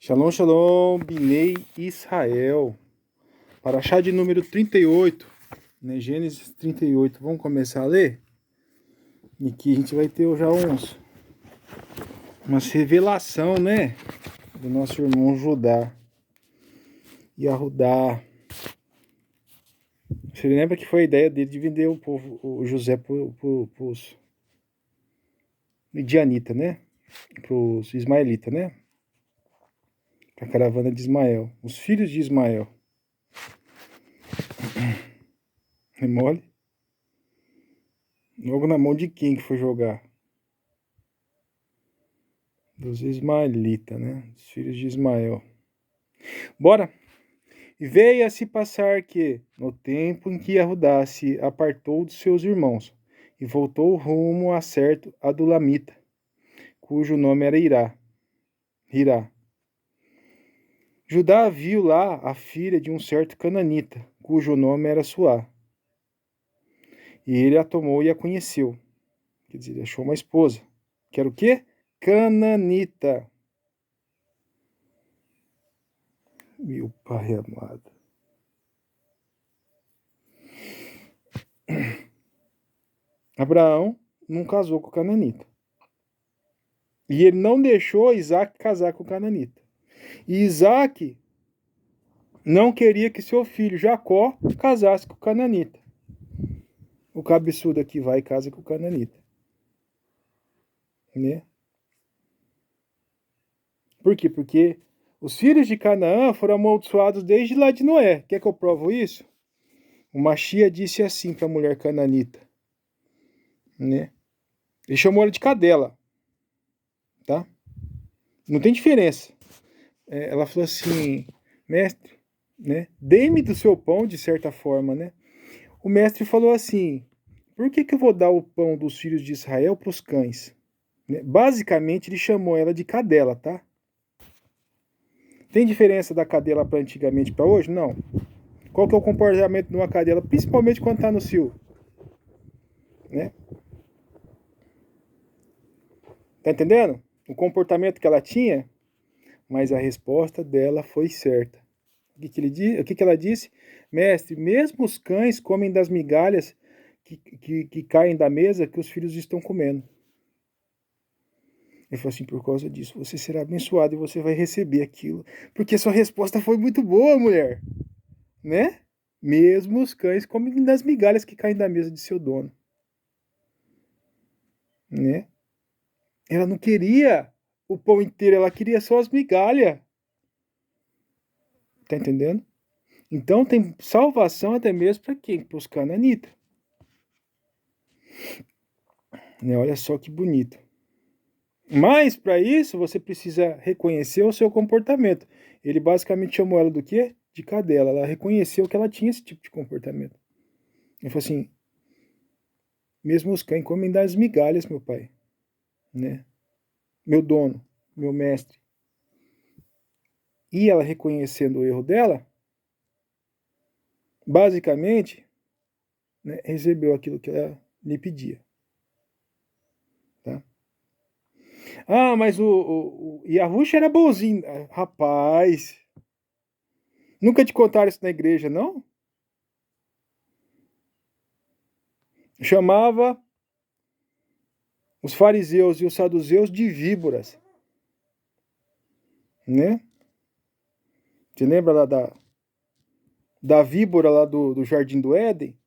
Shalom, shalom, Binei Israel. Paraxá de número 38, né? Gênesis 38. Vamos começar a ler? E aqui a gente vai ter já umas revelação, né? Do nosso irmão Judá. Yahudá. Você lembra que foi a ideia dele de vender o povo, o José pros midianitas, né? Pros ismaelitas, né? Pra caravana de Ismael. Os filhos de Ismael. É mole? Logo na mão de quem que foi jogar? Dos ismaelitas, né? Dos filhos de Ismael. Bora! E veio a se passar que, no tempo em que Yahudá se apartou dos seus irmãos, e voltou rumo a certo Adulamita, cujo nome era Hirá. Judá viu lá a filha de um certo cananita, cujo nome era Suá. E ele a tomou e a conheceu. Quer dizer, ele achou uma esposa. Que era o quê? Cananita. Meu pai amado. Abraão não casou com o cananita. E ele não deixou Isaac casar com o cananita. E Isaac não queria que seu filho Jacó casasse com o cananita. O cabeçudo aqui vai e casa com o cananita. Né? Por quê? Porque os filhos de Canaã foram amaldiçoados desde lá de Noé. Quer que eu provo isso? O Machia disse assim para a mulher cananita. Né? Ele chamou ela de cadela. Tá? Não tem diferença. Ela falou assim, mestre, né? Dê-me do seu pão, de certa forma, né? O mestre falou assim, por que eu vou dar o pão dos filhos de Israel para os cães? Né? Basicamente, ele chamou ela de cadela, tá? Tem diferença da cadela para antigamente para hoje? Não. Qual que é o comportamento de uma cadela, principalmente quando está no cio? Né? Tá entendendo? O comportamento que ela tinha, mas a resposta dela foi certa. O que ela disse? Mestre, mesmo os cães comem das migalhas que caem da mesa que os filhos estão comendo. Ele falou assim, por causa disso, você será abençoado e você vai receber aquilo. Porque sua resposta foi muito boa, mulher. Né? Mesmo os cães comem das migalhas que caem da mesa de seu dono. Né? Ela não queria o pão inteiro, ela queria só as migalhas. Tá entendendo? Então tem salvação até mesmo para quem? Para os cananitas. Né? Olha só que bonito. Mas para isso você precisa reconhecer o seu comportamento. Ele basicamente chamou ela do quê? De cadela. Ela reconheceu que ela tinha esse tipo de comportamento. Ele falou assim, mesmo os cães comem das migalhas, meu pai. Né? Meu dono, meu mestre. E ela reconhecendo o erro dela, basicamente, né, recebeu aquilo que ela lhe pedia. Tá? Ah, mas o Yahushua era bonzinho. Rapaz, nunca te contaram isso na igreja, não? Chamava os fariseus e os saduceus de víboras. Né? Você lembra lá da víbora lá do Jardim do Éden?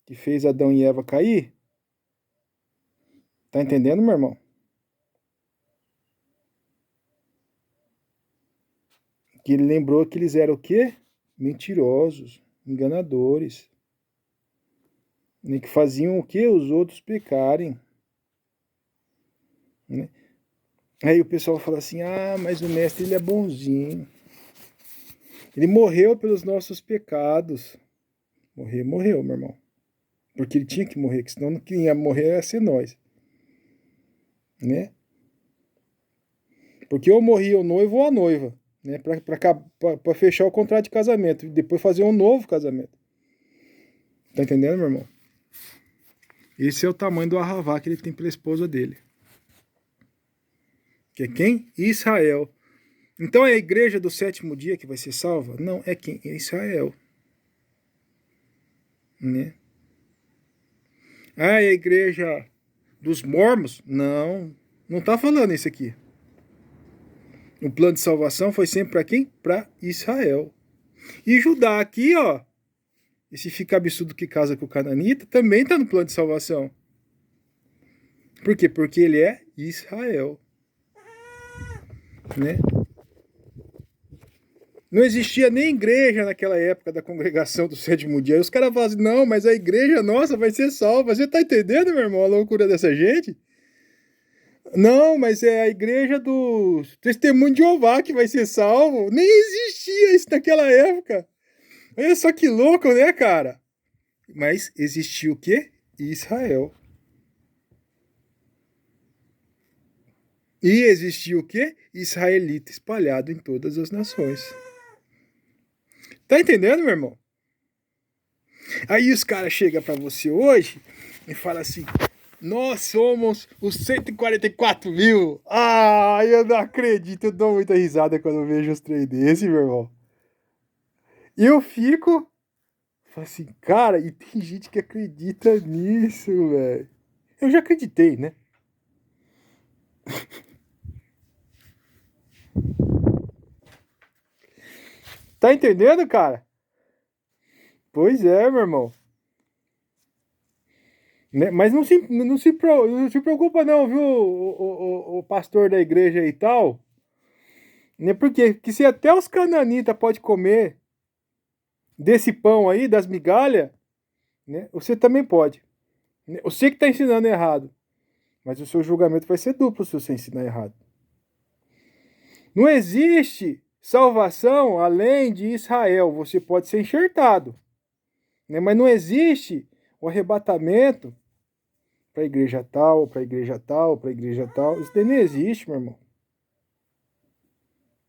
Que fez Adão e Eva cair? Tá entendendo, meu irmão? Que ele lembrou que eles eram o quê? Mentirosos, enganadores. Né? Que faziam o quê? Os outros pecarem. Né? Aí o pessoal fala assim, ah, mas o mestre ele é bonzinho. Ele morreu pelos nossos pecados. Morreu, meu irmão. Porque ele tinha que morrer, que senão quem ia morrer ia ser nós. Né? Porque ou morria o noivo ou a noiva. Né? Para fechar o contrato de casamento. E depois fazer um novo casamento. Tá entendendo, meu irmão? Esse é o tamanho do arravá que ele tem pela esposa dele. Que é quem? Israel. Então é a igreja do sétimo dia que vai ser salva? Não, é quem? É Israel. Né? Ah, é a igreja dos mormons? Não, não está falando isso aqui. O plano de salvação foi sempre para quem? Para Israel. E Judá aqui, ó, esse fica absurdo que casa com o cananita, também está no plano de salvação. Por quê? Porque ele é Israel. Né? Não existia nem igreja naquela época da congregação do sétimo dia. Aí os caras falam assim, não, mas a igreja nossa vai ser salva. Você tá entendendo, meu irmão, a loucura dessa gente? Não, mas é a igreja do Testemunho de Jeová que vai ser salvo. Nem existia isso naquela época. Olha só que louco, né, cara? Mas existia o quê? Israel. E existia o quê? Israelita espalhado em todas as nações. Tá entendendo, meu irmão? Aí os caras chegam pra você hoje e falam assim, nós somos os 144 mil. Ah, eu não acredito, eu dou muita risada quando eu vejo os trem desse, meu irmão. E eu fico, falo assim, cara, e tem gente que acredita nisso, velho. Eu já acreditei, né? Tá entendendo, cara? Pois é, meu irmão. Né? Mas não se preocupa não, viu, o pastor da igreja e tal. Né? Por quê? Porque se até os cananitas podem comer desse pão aí, das migalhas, né? Você também pode. Né? Você que está ensinando errado. Mas o seu julgamento vai ser duplo se você ensinar errado. Não existe salvação além de Israel. Você pode ser enxertado. Né? Mas não existe o arrebatamento para a igreja tal, para a igreja tal, para a igreja tal. Isso daí não existe, meu irmão.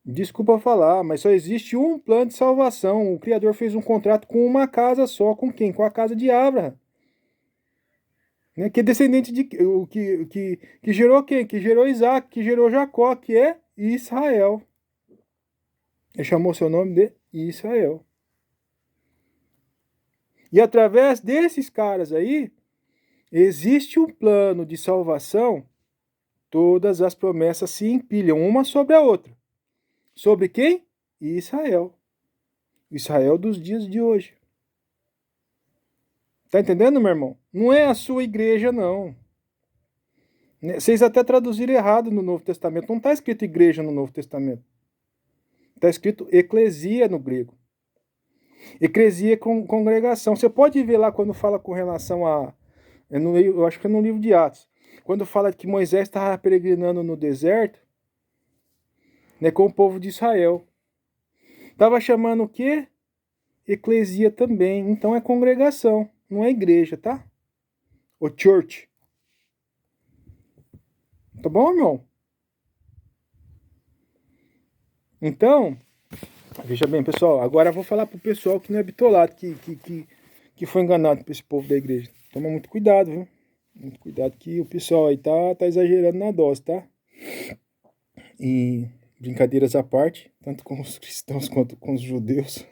Desculpa falar, mas só existe um plano de salvação. O Criador fez um contrato com uma casa só. Com quem? Com a casa de Abraão. Né? Que é descendente de. Que gerou quem? Que gerou Isaac, que gerou Jacó, que é Israel. Ele chamou seu nome de Israel. E através desses caras aí, existe um plano de salvação. Todas as promessas se empilham uma sobre a outra. Sobre quem? Israel. Israel dos dias de hoje. Tá entendendo, meu irmão? Não é a sua igreja, não. Vocês até traduziram errado no Novo Testamento. Não está escrito igreja no Novo Testamento. Está escrito eclesia no grego. Eclesia é congregação. Você pode ver lá quando fala com relação a. Eu acho que é no livro de Atos. Quando fala que Moisés estava peregrinando no deserto, né, com o povo de Israel. Estava chamando o quê? Eclesia também. Então é congregação, não é igreja, tá? O church. Tá bom, irmão? Então, veja bem, pessoal. Agora eu vou falar pro pessoal que não é bitolado, que foi enganado por esse povo da igreja. Toma muito cuidado, viu? Muito cuidado que o pessoal aí tá exagerando na dose, tá? E brincadeiras à parte, tanto com os cristãos quanto com os judeus.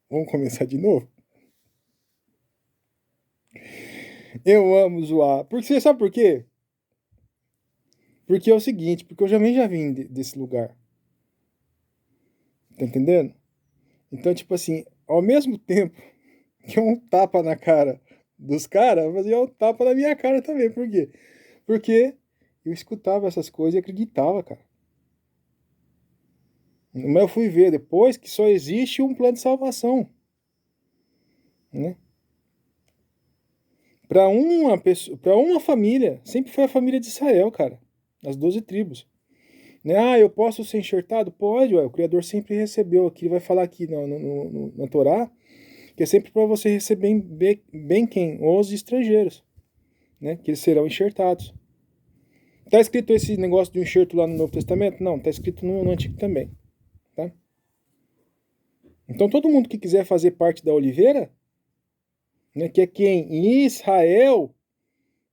Vamos começar de novo? Eu amo zoar. Porque você sabe por quê? Porque é o seguinte, porque eu já vim desse lugar. Tá entendendo? Então, tipo assim, ao mesmo tempo que é um tapa na cara dos caras, mas é um tapa na minha cara também. Por quê? Porque eu escutava essas coisas e acreditava, cara. Mas eu fui ver depois que só existe um plano de salvação. Né? Para uma pessoa, para uma família, sempre foi a família de Israel, cara. As 12 tribos. Né? Ah, eu posso ser enxertado? Pode, ué. O Criador sempre recebeu aqui, vai falar aqui na Torá, que é sempre para você receber bem quem? Os estrangeiros, né? Que eles serão enxertados. Tá escrito esse negócio do enxerto lá no Novo Testamento? Não, tá escrito no Antigo também, tá? Então todo mundo que quiser fazer parte da oliveira, né, que é quem? Israel,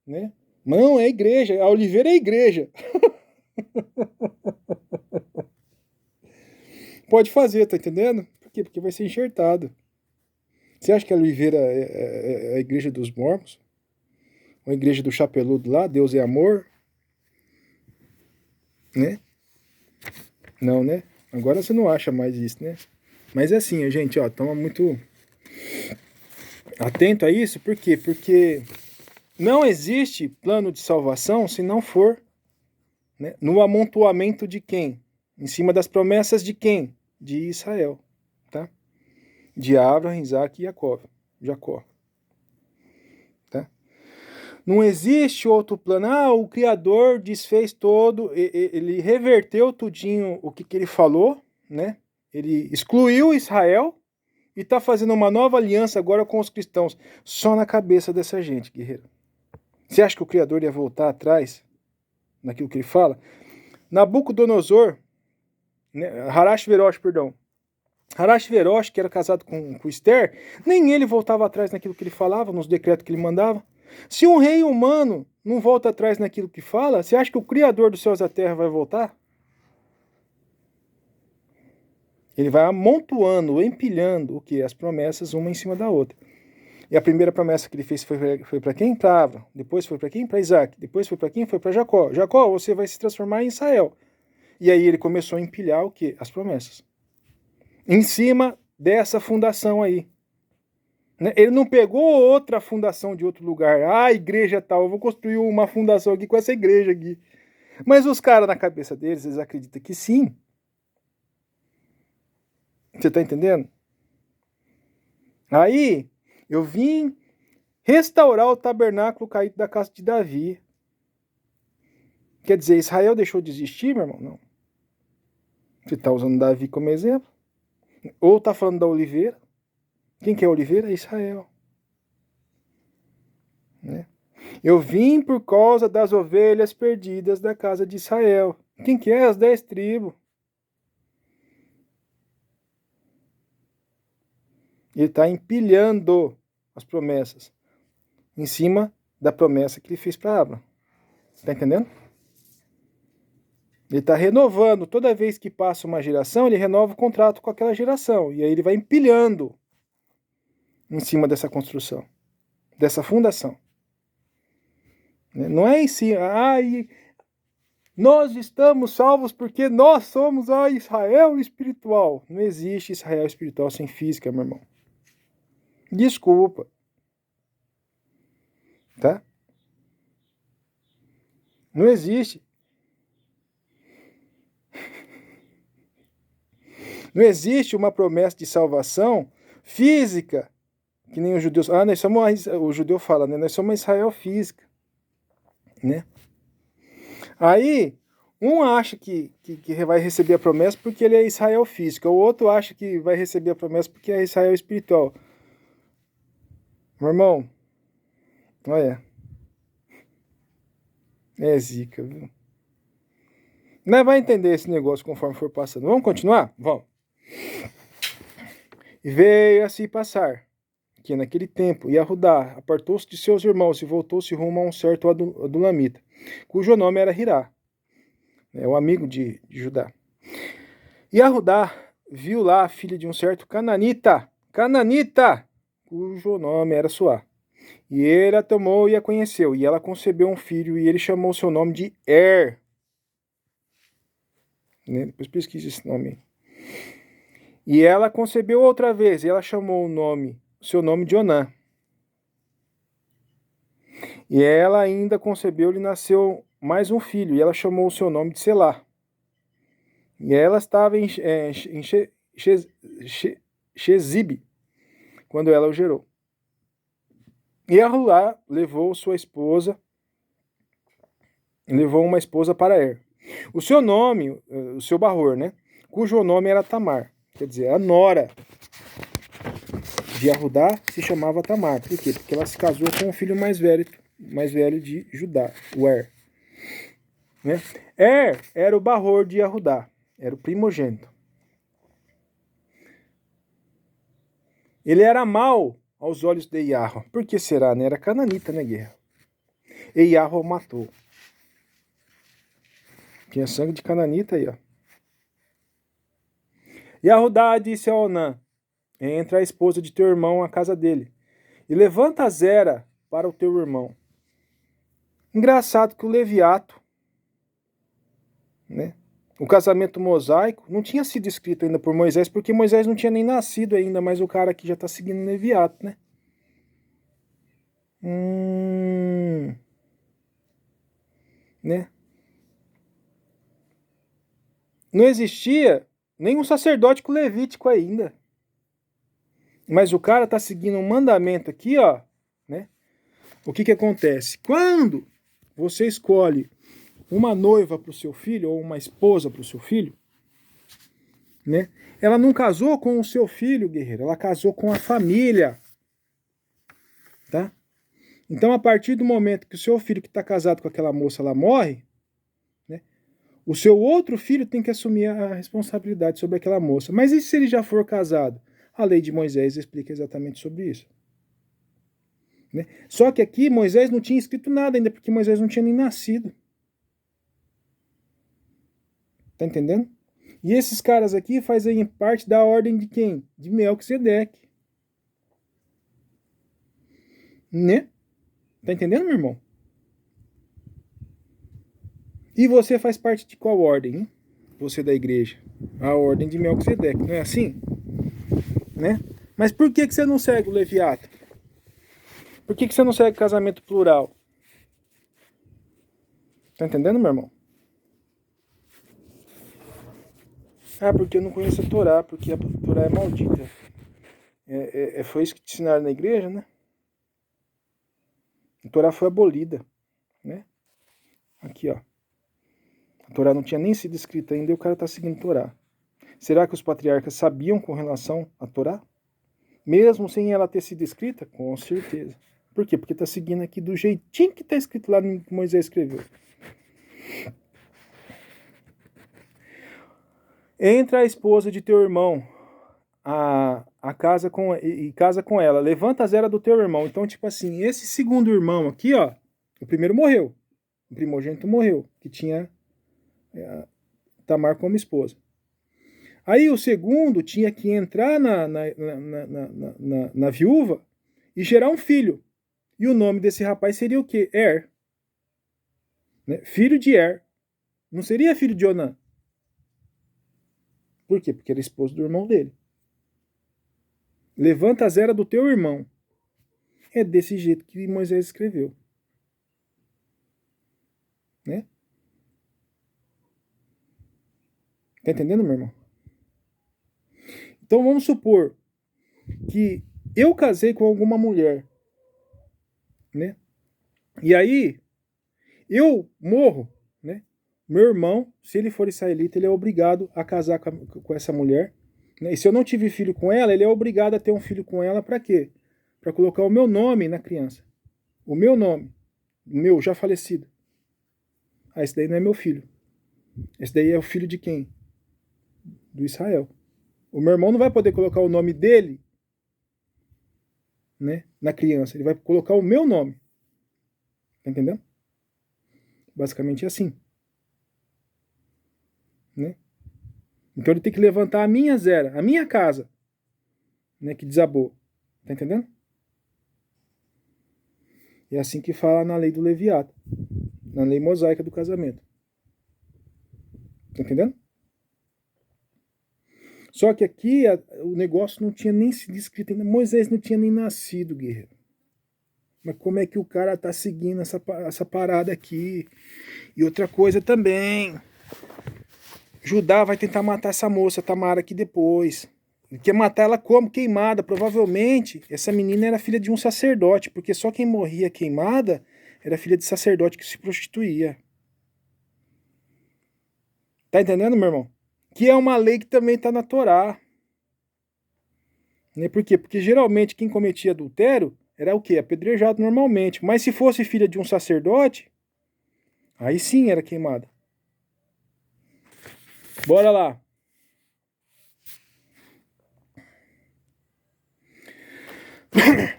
né? Não, é igreja, a oliveira é a igreja. Pode fazer, tá entendendo? Por quê? Porque vai ser enxertado. Você acha que a Oliveira é a igreja dos mormons? Ou a igreja do chapeludo lá? Deus é amor? Né? Não, né? Agora você não acha mais isso, né? Mas é assim, gente, ó, toma muito atento a isso. Por quê? Porque não existe plano de salvação se não for, né, no amontoamento de quem? Em cima das promessas de quem? De Israel, tá? De Abraão, Isaac e Jacó, tá? Não existe outro plano. Ah, o Criador desfez todo, ele reverteu tudinho o que ele falou, né? Ele excluiu Israel e está fazendo uma nova aliança agora com os cristãos. Só na cabeça dessa gente, guerreiro. Você acha que o Criador ia voltar atrás naquilo que ele fala? Nabucodonosor, né, Harashverosh, perdão. Harashverosh, que era casado com Esther, nem ele voltava atrás naquilo que ele falava, nos decretos que ele mandava. Se um rei humano não volta atrás naquilo que fala, você acha que o Criador dos céus e da terra vai voltar? Ele vai amontoando, empilhando o que? As promessas uma em cima da outra. E a primeira promessa que ele fez foi para quem? Para Abraão. Depois foi para quem? Para Isaac. Depois foi para quem? Foi para Jacó. Jacó, você vai se transformar em Israel. E aí ele começou a empilhar o quê? As promessas. Em cima dessa fundação aí. Ele não pegou outra fundação de outro lugar. Ah, igreja tal, eu vou construir uma fundação aqui com essa igreja aqui. Mas os caras, na cabeça deles, eles acreditam que sim. Você tá entendendo? Aí, eu vim restaurar o tabernáculo caído da casa de Davi. Quer dizer, Israel deixou de existir, meu irmão? Não. Você está usando Davi como exemplo? Ou está falando da oliveira? Quem que é a oliveira? É Israel. Né? Eu vim por causa das ovelhas perdidas da casa de Israel. Quem que é? As 10 tribos. Ele está empilhando as promessas em cima da promessa que ele fez para Abraão. Está entendendo? Ele está renovando. Toda vez que passa uma geração, ele renova o contrato com aquela geração. E aí ele vai empilhando em cima dessa construção, dessa fundação. Não é em si, nós estamos salvos porque nós somos a Israel espiritual. Não existe Israel espiritual sem física, meu irmão. Desculpa. Tá? Não existe. Não existe uma promessa de salvação física, que nem os judeus. Nós somos, o judeu fala, né? Nós somos Israel física. Né? Aí, um acha que vai receber a promessa porque ele é Israel físico, o outro acha que vai receber a promessa porque é Israel espiritual. Meu irmão, olha, é zica, viu? Não vai entender esse negócio conforme for passando. Vamos continuar? Vamos. E veio a se passar que naquele tempo Yahudá apartou-se de seus irmãos e voltou-se rumo a um certo adulamita, cujo nome era Hirá, o amigo de Judá. Yahudá viu lá a filha de um certo cananita, cujo nome era Suá. E ele a tomou e a conheceu, e ela concebeu um filho, e ele chamou seu nome de Depois pesquise esse nome. E ela concebeu outra vez, e ela chamou seu nome de Onã. E ela ainda concebeu-lhe e nasceu mais um filho, e ela chamou o seu nome de Selá. E ela estava em Shezibe, quando ela o gerou. E Yahuá levou uma esposa para o seu nome, o seu barror, né? Cujo nome era Tamar. Quer dizer, a nora de Yahudá se chamava Tamar. Por quê? Porque ela se casou com o filho mais velho de Judá, o né? Era o barror de Yahudá, era o primogênito. Ele era mau aos olhos de Yahweh. Por que será, né? Era cananita, né, guerra? E Yahweh o matou. Tinha sangue de cananita aí, ó. E Arudá disse a Onã: entra a esposa de teu irmão à casa dele, e levanta a Zera para o teu irmão. Engraçado que o Leviato, né, o casamento mosaico, não tinha sido escrito ainda por Moisés, porque Moisés não tinha nem nascido ainda, mas o cara aqui já está seguindo o Leviato, né? Né? Não existia nenhum sacerdótico levítico ainda. Mas o cara está seguindo um mandamento aqui, ó, né? O que acontece? Quando você escolhe uma noiva para o seu filho ou uma esposa para o seu filho, né? Ela não casou com o seu filho, guerreiro, ela casou com a família, tá? Então, a partir do momento que o seu filho que está casado com aquela moça lá morre, né? O seu outro filho tem que assumir a responsabilidade sobre aquela moça. Mas e se ele já for casado? A lei de Moisés explica exatamente sobre isso. Né? Só que aqui Moisés não tinha escrito nada ainda, porque Moisés não tinha nem nascido. Tá entendendo? E esses caras aqui fazem parte da ordem de quem? De Melquisedeque. Né? Tá entendendo, meu irmão? E você faz parte de qual ordem, hein? Você da igreja. A ordem de Melquisedeque, não é assim? Né? Mas por que você não segue o Leviato? Por que você não segue casamento plural? Tá entendendo, meu irmão? Ah, porque eu não conheço a Torá, porque a Torá é maldita. Foi isso que te ensinaram na igreja, né? A Torá foi abolida, né? Aqui, ó. A Torá não tinha nem sido escrita ainda e o cara está seguindo a Torá. Será que os patriarcas sabiam com relação à Torá? Mesmo sem ela ter sido escrita? Com certeza. Por quê? Porque está seguindo aqui do jeitinho que está escrito lá no que Moisés escreveu. Entra a esposa de teu irmão a casa e casa com ela. Levanta a Zera do teu irmão. Então, tipo assim, esse segundo irmão aqui, ó, o primeiro morreu. O primogênito morreu, que tinha Tamar como esposa. Aí o segundo tinha que entrar na viúva e gerar um filho. E o nome desse rapaz seria o quê? Er. Né? Filho de Er. Não seria filho de Onã. Por quê? Porque era esposo do irmão dele. Levanta a Zera do teu irmão. É desse jeito que Moisés escreveu. Né? Tá entendendo, meu irmão? Então vamos supor que eu casei com alguma mulher, né? E aí eu morro, né? Meu irmão, se ele for israelita, ele é obrigado a casar com essa mulher. Né? E se eu não tive filho com ela, ele é obrigado a ter um filho com ela para quê? Para colocar o meu nome na criança. O meu nome. O meu, já falecido. Ah, esse daí não é meu filho. Esse daí é o filho de quem? Do Israel. O meu irmão não vai poder colocar o nome dele, né, na criança. Ele vai colocar o meu nome. Tá entendendo? Basicamente é assim. Né? Então ele tem que levantar a minha Zera, a minha casa, né, que desabou. Tá entendendo? É assim que fala na lei do Leviato, na lei mosaica do casamento. Tá entendendo? Só que aqui o negócio não tinha nem sido escrito ainda. Moisés não tinha nem nascido, guerreiro. Mas como é que o cara tá seguindo essa parada aqui? E outra coisa também. Judá vai tentar matar essa moça, Tamara, aqui depois. Ele quer matar ela como? Queimada. Provavelmente essa menina era filha de um sacerdote, porque só quem morria queimada era filha de sacerdote que se prostituía. Tá entendendo, meu irmão? Que é uma lei que também tá na Torá. Né? Por quê? Porque geralmente quem cometia adultério era o quê? Apedrejado normalmente. Mas se fosse filha de um sacerdote, aí sim era queimada. Bora lá.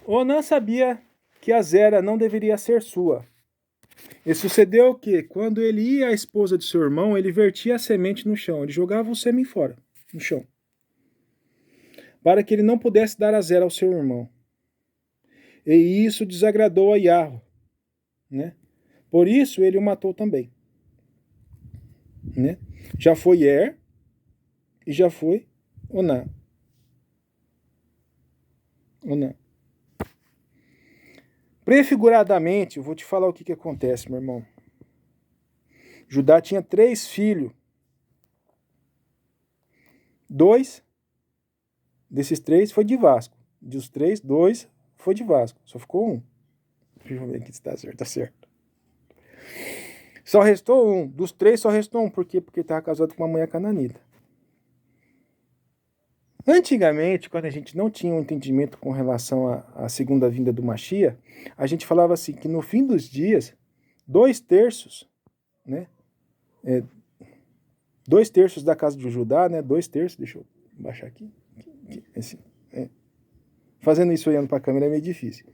Onã sabia que a Zera não deveria ser sua. E sucedeu o quê? Quando ele ia à esposa de seu irmão, ele vertia a semente no chão. Ele jogava o sêmen fora, no chão. para que ele não pudesse dar azar ao seu irmão. E isso desagradou a Yahweh, né? Por isso ele o matou também, né? Já foi Er e já foi Oná. Prefiguradamente, eu vou te falar o que acontece, meu irmão. Judá tinha 3 filhos. 2 desses 3 foi de Vasco. Dos 3, 2 foi de Vasco. Só ficou um. Deixa eu ver aqui se tá certo. Tá certo. Só restou um. Dos 3 só restou um. Por quê? Porque ele estava casado com uma mulher cananita. Antigamente, quando a gente não tinha um entendimento com relação à segunda vinda do Machia, a gente falava assim, que no fim dos dias, 2/3, né? 2/3 da casa de Judá, né? 2/3, deixa eu baixar aqui. Assim, fazendo isso olhando para a câmera é meio difícil.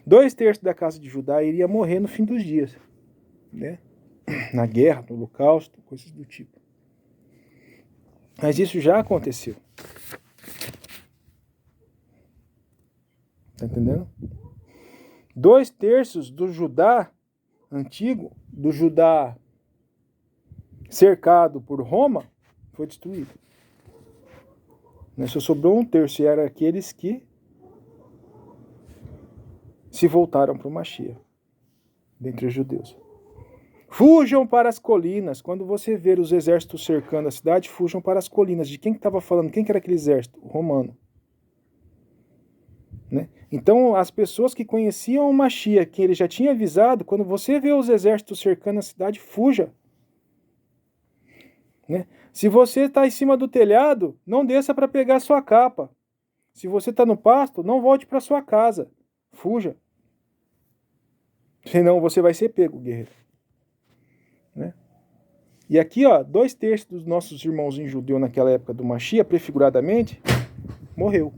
2/3 da casa de Judá iria morrer no fim dos dias, né? Na guerra, no holocausto, coisas do tipo. Mas isso já aconteceu. Tá entendendo? 2/3 do Judá antigo, do Judá cercado por Roma, foi destruído. Só sobrou 1/3, e eram aqueles que se voltaram para o Machia, dentre os judeus. Fujam para as colinas. Quando você ver os exércitos cercando a cidade, fujam para as colinas. De quem que estava falando? Quem que era aquele exército? O romano. Né? Então, as pessoas que conheciam o Machia, que ele já tinha avisado, quando você vê os exércitos cercando a cidade, fuja. Né? Se você está em cima do telhado, não desça para pegar sua capa. Se você está no pasto, não volte para sua casa. Fuja. Senão você vai ser pego, guerreiro. Né? E aqui, ó, 2/3 dos nossos irmãozinhos judeus naquela época do Machia, prefiguradamente, morreu.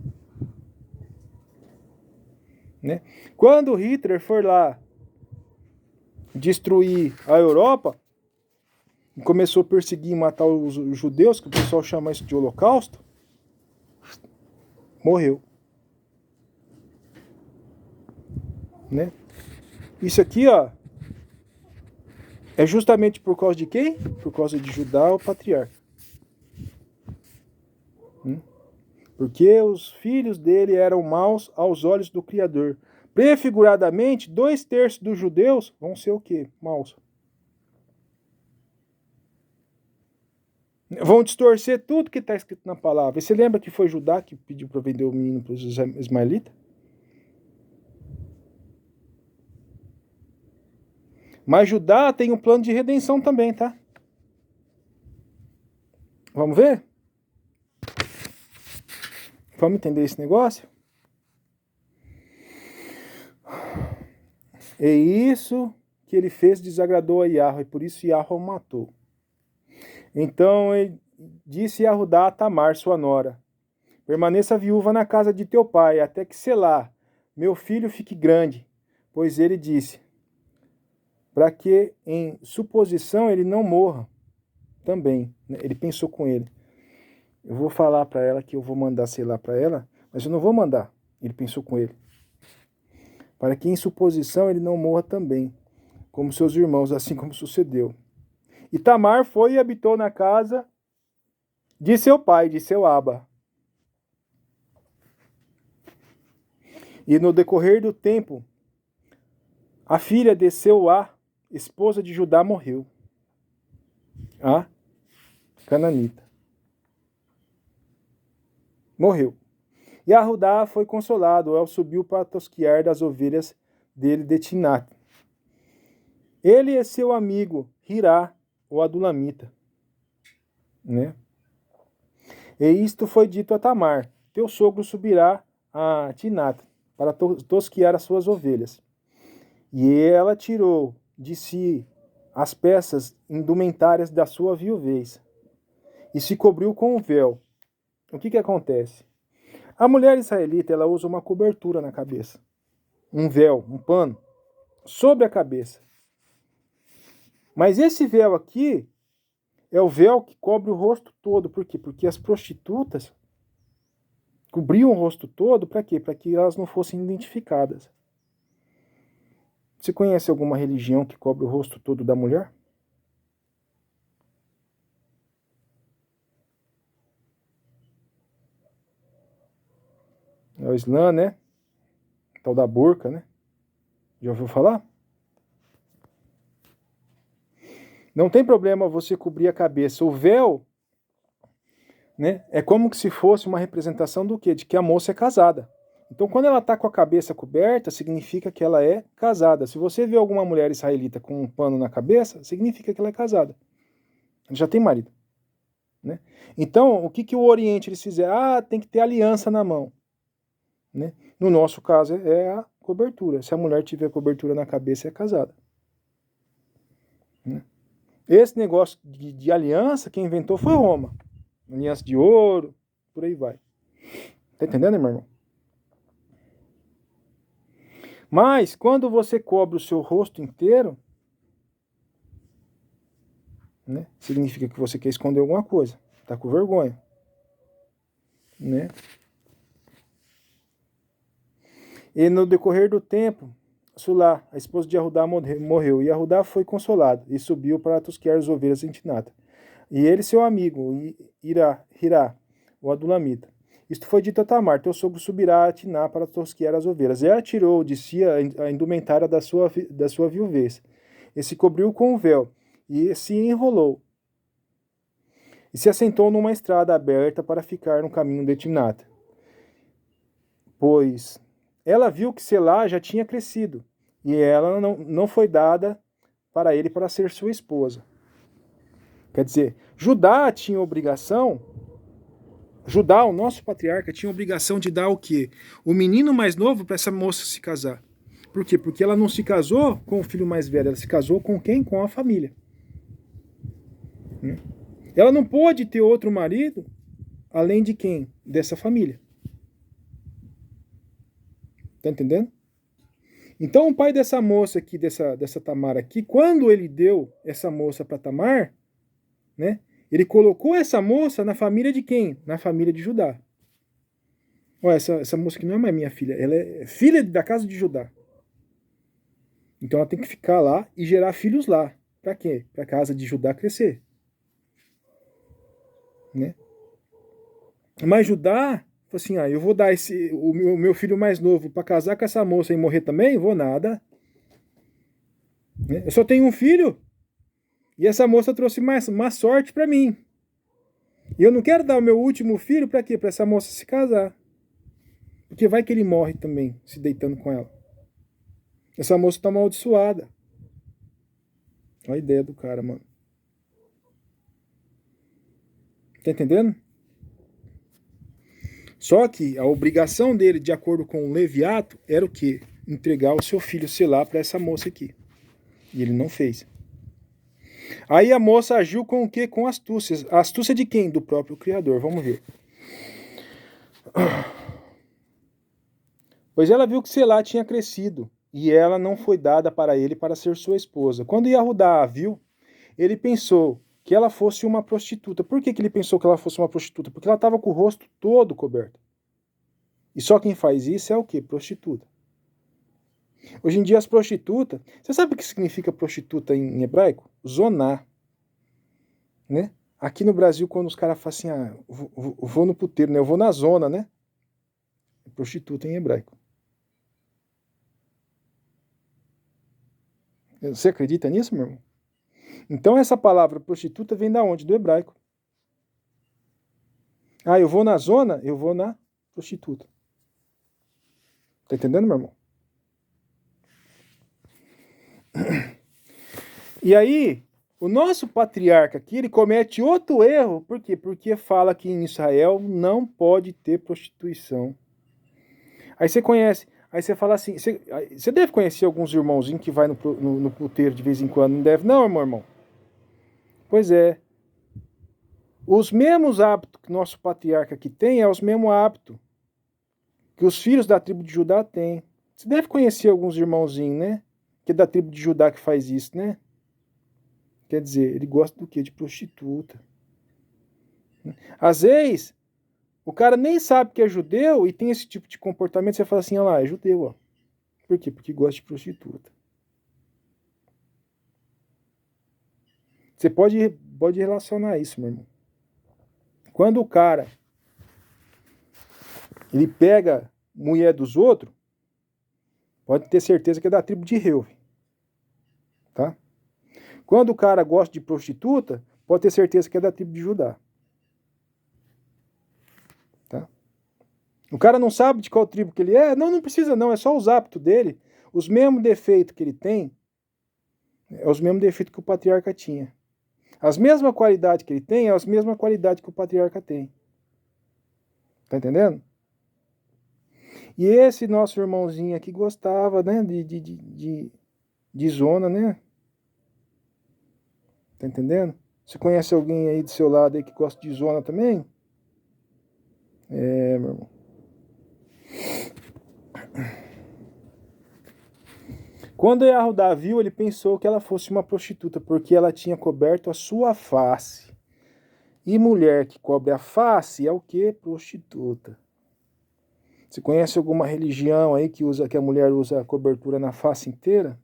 Né? Quando Hitler for lá destruir a Europa, começou a perseguir e matar os judeus, que o pessoal chama isso de holocausto, morreu. Né? Isso aqui, ó, é justamente por causa de quem? Por causa de Judá, o patriarca. Porque os filhos dele eram maus aos olhos do Criador. Prefiguradamente, 2/3 dos judeus vão ser o quê? Maus. Vão distorcer tudo que está escrito na palavra. E você lembra que foi Judá que pediu para vender o menino para os ismaelitas? Mas Judá tem um plano de redenção também, tá? Vamos ver? Vamos entender esse negócio? É isso que ele fez desagradou a Yahweh, e por isso Yahweh o matou. Então ele disse Yahudá a Tamar, sua nora: permaneça viúva na casa de teu pai, até que Selá, meu filho, fique grande. Pois ele disse, para que em suposição ele não morra também. Ele pensou com ele. Eu vou falar para ela que eu vou mandar Selá para ela, mas eu não vou mandar. Ele pensou com ele. Para que em suposição ele não morra também, como seus irmãos, assim como sucedeu. E Tamar foi e habitou na casa de seu pai, de seu Aba. E no decorrer do tempo, a filha de Seuá, esposa de Judá, morreu. A cananita. Morreu. E Arudá foi consolado, El subiu para tosquiar das ovelhas dele de Tinat. Ele é seu amigo, Hirá, o Adulamita. Né? E isto foi dito a Tamar: teu sogro subirá a Tinat para tosquiar as suas ovelhas. E ela tirou de si as peças indumentárias da sua viuvez e se cobriu com um véu. O que acontece? A mulher israelita, ela usa uma cobertura na cabeça, um véu, um pano, sobre a cabeça. Mas esse véu aqui é o véu que cobre o rosto todo. Por quê? Porque as prostitutas, Cobriam o rosto todo para quê? Para que elas não fossem identificadas. Você conhece alguma religião que cobre o rosto todo da mulher? É o Islã, né? Tal da burca, né? Já ouviu falar? Não tem problema você cobrir a cabeça. O véu, né, é como se fosse uma representação do quê? De que a moça é casada. Então, quando ela está com a cabeça coberta, significa que ela é casada. Se você vê alguma mulher israelita com um pano na cabeça, significa que ela é casada. Ela já tem marido. Né? Então, o que o Oriente eles fizeram? Ah, tem que ter aliança na mão. Né? No nosso caso, é a cobertura. Se a mulher tiver cobertura na cabeça, é casada. Né? Esse negócio de aliança, quem inventou foi Roma. Aliança de ouro, por aí vai. Tá entendendo, meu irmão? Mas, quando você cobre o seu rosto inteiro, né, significa que você quer esconder alguma coisa. Tá com vergonha. Né? E no decorrer do tempo, Sulá, a esposa de Yahudá, morreu. E Yahudá foi consolado e subiu para tosquear as ovelhas em Tinata. E ele, seu amigo, Hirá, o Adulamita. Isto foi dito a Tamar: teu sogro subirá a Tiná para tosquear as ovelhas. Ela tirou de si a indumentária da sua viuvez, e se cobriu com o véu, e se enrolou, e se assentou numa estrada aberta para ficar no caminho de Timnata. Pois ela viu que Selá já tinha crescido, e ela não foi dada para ele para ser sua esposa. Quer dizer, Judá tinha obrigação, Judá, o nosso patriarca, tinha obrigação de dar o quê? O menino mais novo para essa moça se casar. Por quê? Porque ela não se casou com o filho mais velho, ela se casou com quem? Com a família. Ela não pôde ter outro marido além de quem? Dessa família. Tá entendendo? Então o pai dessa moça aqui, dessa Tamar aqui, quando ele deu essa moça para Tamar, né? Ele colocou essa moça na família de quem? Na família de Judá. Olha, essa moça aqui não é mais minha filha, ela é filha da casa de Judá. Então ela tem que ficar lá e gerar filhos lá. Para quê? Para a casa de Judá crescer. Né? Mas Judá falou assim: eu vou dar o meu filho mais novo para casar com essa moça e morrer também? Vou nada. Né? Eu só tenho um filho e essa moça trouxe uma sorte para mim. E eu não quero dar o meu último filho para quê? Para essa moça se casar. Porque vai que ele morre também, se deitando com ela. Essa moça tá amaldiçoada. Olha a ideia do cara, mano. Tá entendendo? Só que a obrigação dele, de acordo com o Leviato, era o quê? Entregar o seu filho Selá para essa moça aqui. E ele não fez. Aí a moça agiu com o quê? Com astúcia. A astúcia de quem? Do próprio Criador. Vamos ver. Pois ela viu que Selá tinha crescido, e ela não foi dada para ele para ser sua esposa. Quando Yahudá a viu, ele pensou que ela fosse uma prostituta. Por que ele pensou que ela fosse uma prostituta? Porque ela estava com o rosto todo coberto. E só quem faz isso é o quê? Prostituta. Hoje em dia as prostitutas... Você sabe o que significa prostituta em hebraico? Zoná. Né? Aqui no Brasil, quando os caras falam assim, vou no puteiro, né? Eu vou na zona, né? Prostituta em hebraico. Você acredita nisso, meu irmão? Então essa palavra prostituta vem da onde? Do hebraico. Ah, eu vou na zona, eu vou na prostituta. Tá entendendo, meu irmão? E aí, o nosso patriarca aqui, ele comete outro erro. Por quê? Porque fala que em Israel não pode ter prostituição. Aí você conhece, aí você fala assim, você deve conhecer alguns irmãozinhos que vai no puteiro de vez em quando, não deve? Não, meu irmão. Pois é. Os mesmos hábitos que nosso patriarca aqui tem, é os mesmos hábitos que os filhos da tribo de Judá têm. Você deve conhecer alguns irmãozinhos, né? Que é da tribo de Judá que faz isso, né? Quer dizer, ele gosta do quê? De prostituta. Às vezes, O cara nem sabe que é judeu e tem esse tipo de comportamento, você fala assim, olha lá, é judeu, ó. Por quê? Porque gosta de prostituta. Você pode relacionar isso, meu irmão. Quando o cara ele pega mulher dos outros, pode ter certeza que é da tribo de Reuven, tá? Quando o cara gosta de prostituta, pode ter certeza que é da tribo de Judá. Tá? O cara não sabe de qual tribo que ele é? Não precisa não, é só os hábitos dele. Os mesmos defeitos que ele tem, é os mesmos defeitos que o patriarca tinha. As mesmas qualidades que ele tem, é as mesmas qualidades que o patriarca tem. Tá entendendo? E esse nosso irmãozinho aqui gostava, né, de zona, né? Tá entendendo? Você conhece alguém aí do seu lado aí que gosta de zona também? É, meu irmão. Quando Yahudá viu, ele pensou que ela fosse uma prostituta, porque ela tinha coberto a sua face. E mulher que cobre a face é o que? Prostituta. Você conhece alguma religião aí que a mulher usa a cobertura na face inteira?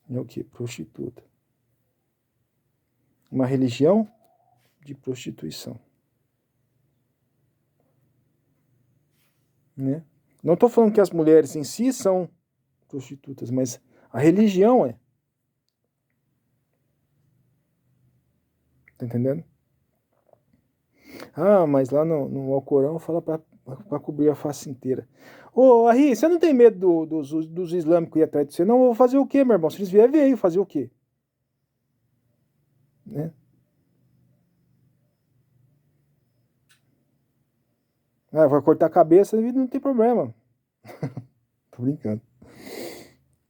É o que? Prostituta. Uma religião de prostituição. Né? Não estou falando que as mulheres em si são prostitutas, mas a religião é. Tá entendendo? Ah, mas lá no Alcorão fala para cobrir a face inteira. Ô, Arri, você não tem medo dos islâmicos ir atrás de você? Não, eu vou fazer o quê, meu irmão? Se eles vierem, veio fazer o quê? Né? Ah, vai cortar a cabeça e não tem problema. Tô brincando.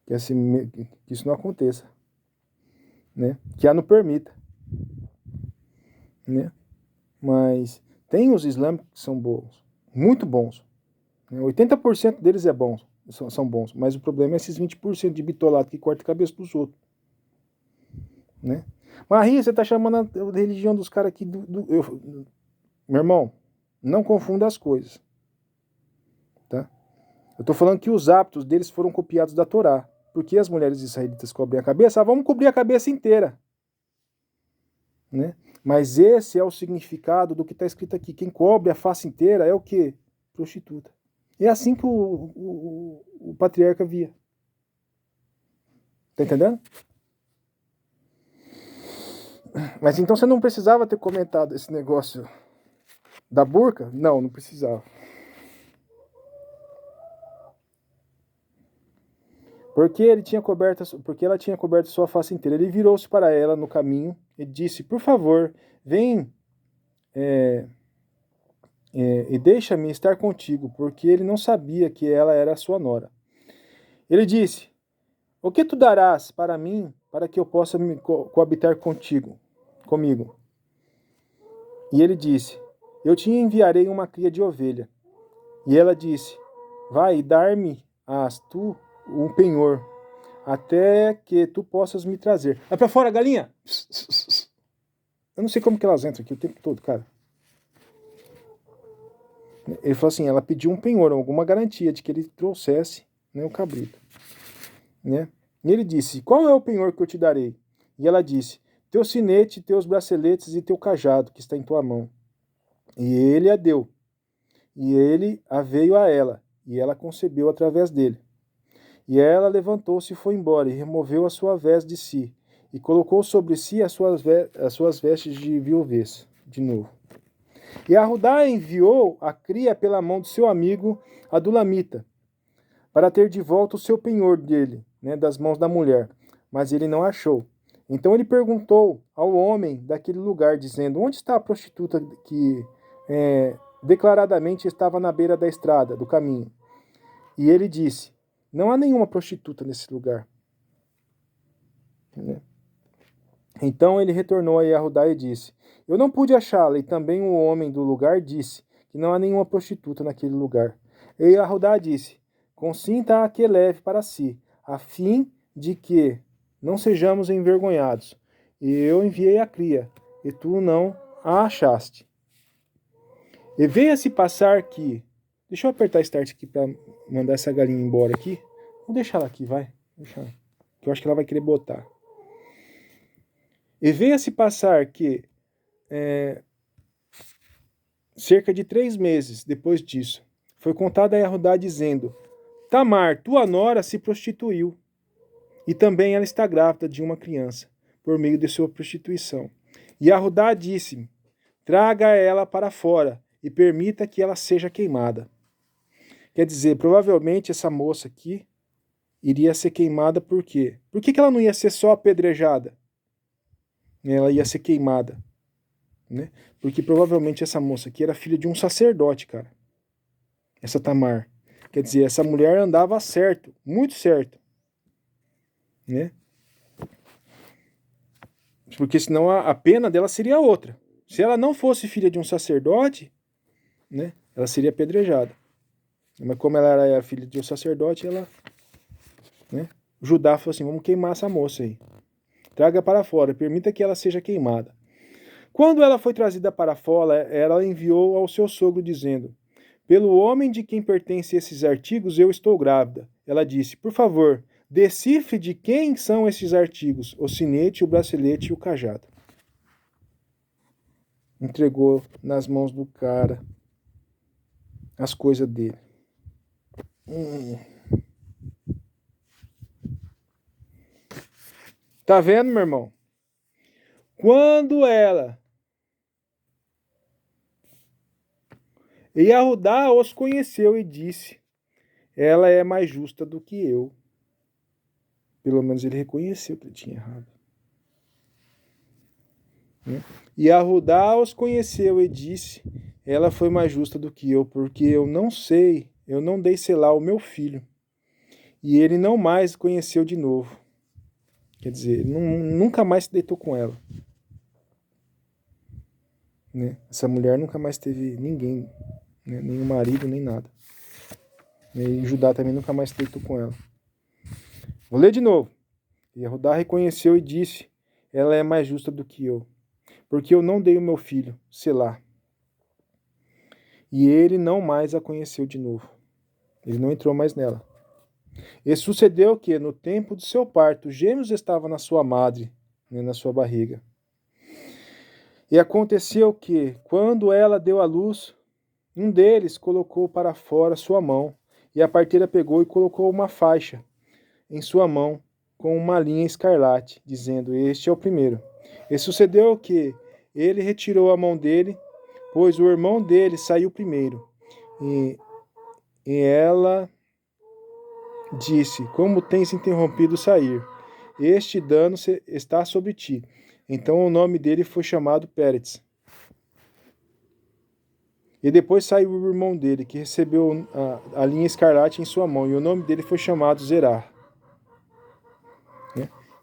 Que, assim, que isso não aconteça. Né? Que a não permita. Né? Mas tem os islâmicos que são bons. Muito bons. 80% deles são bons. Mas o problema é esses 20% de bitolado que corta a cabeça dos outros. Né? Mas você tá chamando a religião dos caras aqui meu irmão, não confunda as coisas. Tá? Eu tô falando que os hábitos deles foram copiados da Torá. Porque as mulheres israelitas cobrem a cabeça, vamos cobrir a cabeça inteira. Né? Mas esse é o significado do que está escrito aqui. Quem cobre a face inteira é o quê? Prostituta. É assim que o patriarca via. Tá entendendo? Mas então você não precisava ter comentado esse negócio da burca? Não precisava. Porque ela tinha coberto sua face inteira. Ele virou-se para ela no caminho e disse: por favor, vem e deixa-me estar contigo, porque ele não sabia que ela era sua nora. Ele disse: o que tu darás para mim, para que eu possa coabitar comigo? E ele disse: eu te enviarei uma cria de ovelha. E ela disse: vai e dar-me-ás tu um penhor, até que tu possas me trazer. Vai pra fora, galinha! Eu não sei como que elas entram aqui o tempo todo, cara. Ele falou assim, ela pediu um penhor, alguma garantia de que ele trouxesse, né, o cabrito. Né? E ele disse: qual é o penhor que eu te darei? E ela disse: teu sinete, teus braceletes e teu cajado que está em tua mão. E ele a deu. E ele a veio a ela, e ela concebeu através dele. E ela levantou-se e foi embora, e removeu a sua veste de si, e colocou sobre si as suas vestes de viuvez, de novo. E Arudá enviou a cria pela mão do seu amigo Adulamita, para ter de volta o seu penhor dele, né, das mãos da mulher, mas ele não achou. Então ele perguntou ao homem daquele lugar, dizendo: onde está a prostituta que declaradamente estava na beira da estrada, do caminho? E ele disse: não há nenhuma prostituta nesse lugar. Então ele retornou a Yahudá e disse: eu não pude achá-la, e também o homem do lugar disse que não há nenhuma prostituta naquele lugar. E Yahudá disse: consinta a que leve para si, a fim de que não sejamos envergonhados. E eu enviei a cria, e tu não a achaste. E venha se passar que... Deixa eu apertar Start aqui para mandar essa galinha embora aqui. Vou deixar ela aqui, vai. Deixa ela. Que eu acho que ela vai querer botar. E venha se passar que... cerca de 3 meses depois disso, foi contada a Yahudá dizendo: Tamar, tua nora, se prostituiu, e também ela está grávida de uma criança, por meio de sua prostituição. E Yahudá disse-me: traga ela para fora, e permita que ela seja queimada. Quer dizer, provavelmente essa moça aqui iria ser queimada por quê? Por que ela não ia ser só apedrejada? Ela ia ser queimada. Né? Porque provavelmente essa moça aqui era filha de um sacerdote, cara. Essa Tamar. Quer dizer, essa mulher andava certo, muito certo. Né? Porque senão a pena dela seria outra. Se ela não fosse filha de um sacerdote, né, ela seria apedrejada. Mas como ela era filha de um sacerdote, ela... Né, Judá falou assim, vamos queimar essa moça aí. Traga para fora, permita que ela seja queimada. Quando ela foi trazida para fora, ela enviou ao seu sogro dizendo: pelo homem de quem pertencem esses artigos, eu estou grávida. Ela disse: por favor, decifre de quem são esses artigos, o sinete, o bracelete e o cajado. Entregou nas mãos do cara as coisas dele. Tá vendo, meu irmão? Quando ela... E Yahudá os conheceu e disse: ela é mais justa do que eu. Pelo menos ele reconheceu que ele tinha errado. E Yahudá os conheceu e disse: ela foi mais justa do que eu, porque eu não dei Selá ao meu filho. E ele não mais conheceu de novo. Quer dizer, nunca mais se deitou com ela. Né? Essa mulher nunca mais teve ninguém, né? Nem o marido, nem nada. E Judá também nunca mais se deitou com ela. Vou ler de novo. E Yahudá reconheceu e disse: ela é mais justa do que eu, porque eu não dei o meu filho, Selá. E ele não mais a conheceu de novo. Ele não entrou mais nela. E sucedeu que, no tempo do seu parto, gêmeos estavam na sua madre, né, na sua barriga. E aconteceu que, quando ela deu à luz, um deles colocou para fora sua mão, e a parteira pegou e colocou uma faixa em sua mão, com uma linha escarlate, dizendo: este é o primeiro. E sucedeu que ele retirou a mão dele, pois o irmão dele saiu primeiro. E ela disse: como tens interrompido sair? Este dano está sobre ti. Então o nome dele foi chamado Pérez. E depois saiu o irmão dele, que recebeu a linha escarlate em sua mão, e o nome dele foi chamado Zerá.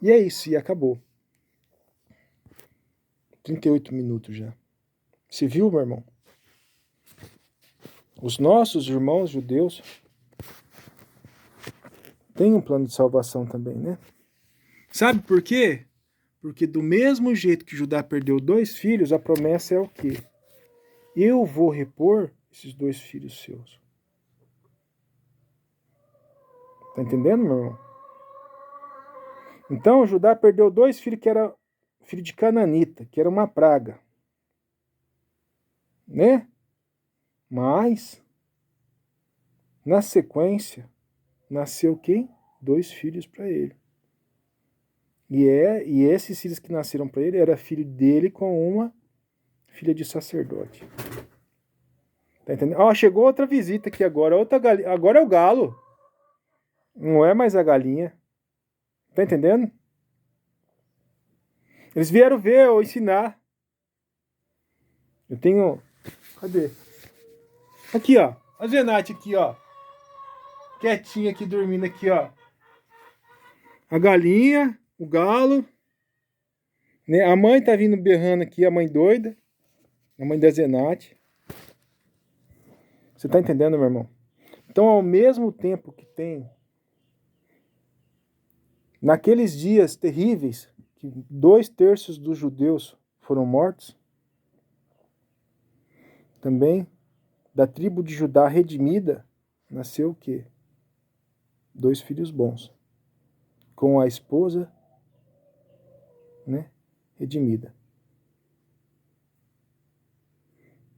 E é isso, e acabou. 38 minutos já. Você viu, meu irmão? Os nossos irmãos judeus têm um plano de salvação também, né? Sabe por quê? Porque do mesmo jeito que Judá perdeu 2 filhos, a promessa é o quê? Eu vou repor esses 2 filhos seus. Tá entendendo, meu irmão? Então, Judá perdeu 2 filhos que era filho de Cananita, que era uma praga. Né? Mas, na sequência, nasceu quem? 2 filhos para ele. E esses filhos que nasceram para ele era filho dele com uma filha de sacerdote. Tá entendendo? Ó, chegou outra visita aqui agora. Outra galinha. Agora é o galo. Não é mais a galinha. Tá entendendo? Eles vieram ver ou ensinar. Eu tenho... Cadê? Aqui, ó. A Zenate aqui, ó. Quietinha aqui, dormindo aqui, ó. A galinha, o galo. Né? A mãe tá vindo berrando aqui, a mãe doida. A mãe da Zenate. Você tá entendendo, meu irmão? Então, ao mesmo tempo que tem... Naqueles dias terríveis, que 2/3 dos judeus foram mortos, também Da tribo de Judá redimida, nasceu o quê? 2 filhos bons. Com a esposa, né, redimida.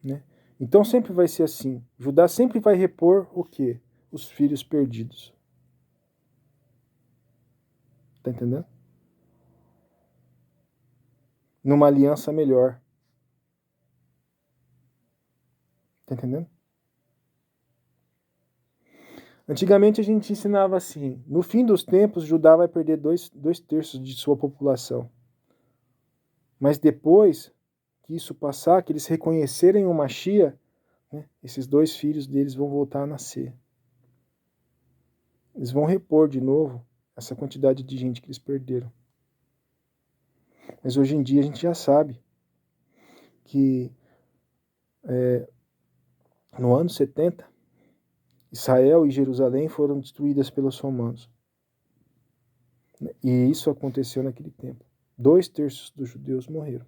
Né? Então sempre vai ser assim. Judá sempre vai repor o quê? Os filhos perdidos. Tá entendendo? Numa aliança melhor. Tá entendendo? Antigamente a gente ensinava assim: no fim dos tempos, Judá vai perder dois terços de sua população. Mas depois que isso passar, que eles reconhecerem o Machia, né, esses 2 filhos deles vão voltar a nascer. Eles vão repor de novo essa quantidade de gente que eles perderam. Mas hoje em dia a gente já sabe que no ano 70, Israel e Jerusalém foram destruídas pelos romanos. E isso aconteceu naquele tempo. 2 terços dos judeus morreram.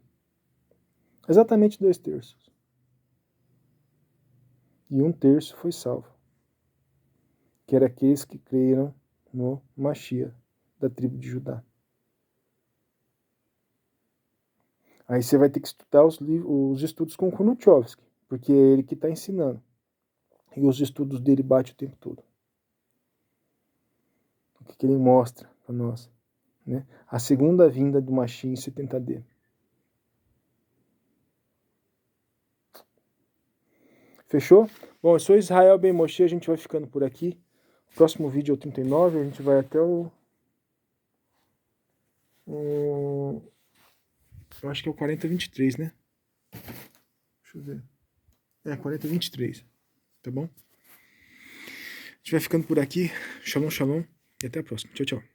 Exatamente 2 terços. E 1 terço foi salvo. Que era aqueles que creram no Machia, da tribo de Judá. Aí você vai ter que estudar os estudos com Kunuchovsky, porque é ele que está ensinando. E os estudos dele batem o tempo todo. O que ele mostra para nós? Né? A segunda vinda do Machia em 70D. Fechou? Bom, eu sou Israel Ben Moshe, a gente vai ficando por aqui. O próximo vídeo é o 39, a gente vai até o... eu acho que é o 4023, né? Deixa eu ver. 4023, tá bom? A gente vai ficando por aqui. Shalom, shalom. E até a próxima. Tchau, tchau.